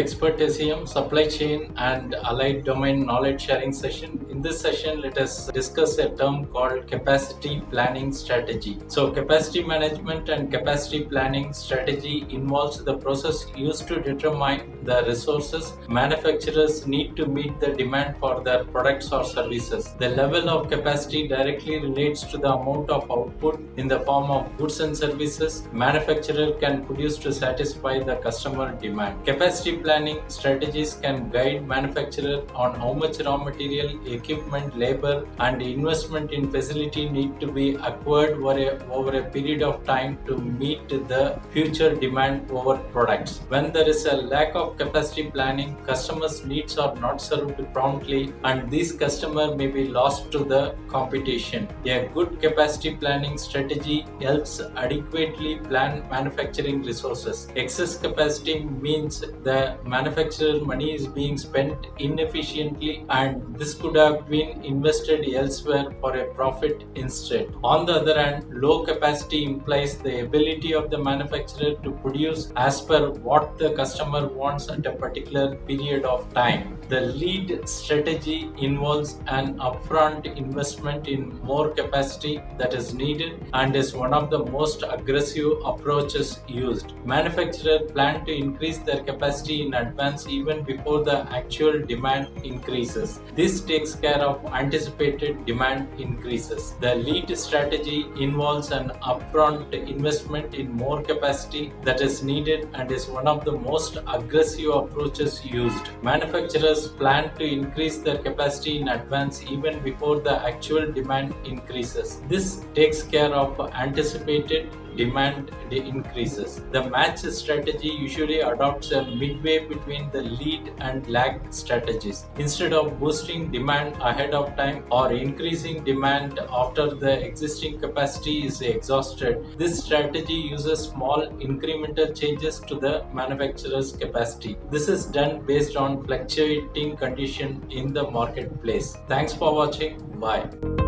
Expert SEM Supply Chain and Allied Domain Knowledge Sharing session. In this session, let us discuss a term called capacity planning strategy. So, capacity management and capacity planning strategy involves the process used to determine the resources manufacturers need to meet the demand for their products or services. The level of capacity directly relates to the amount of output in the form of goods and services manufacturer can produce to satisfy the customer demand. Capacity planning strategies can guide manufacturer on how much raw material, equipment, labor, and investment in facility need to be acquired over a period of time to meet the future demand over products. When there is a lack of capacity planning, customers' needs are not served promptly, and these customers may be lost to the competition. A good capacity planning strategy helps adequately plan manufacturing resources. Excess capacity means the manufacturer's money is being spent inefficiently, and this could have been invested elsewhere for a profit instead. On the other hand, low capacity implies the ability of the manufacturer to produce as per what the customer wants at a particular period of time. The lead strategy involves an upfront investment in more capacity that is needed and is one of the most aggressive approaches used. Manufacturers plan to increase their capacity in advance even before the actual demand increases. This takes care of anticipated demand increases. The lead strategy involves an upfront investment in more capacity that is needed and is one of the most aggressive approaches used. Manufacturers plan to increase their capacity in advance even before the actual demand increases. This takes care of anticipated demand increases. The match strategy usually adopts a midway between the lead and lag strategies. Instead of boosting demand ahead of time or increasing demand after the existing capacity is exhausted, this strategy uses small incremental changes to the manufacturer's capacity. This is done based on fluctuating condition in the marketplace. Thanks for watching. Bye.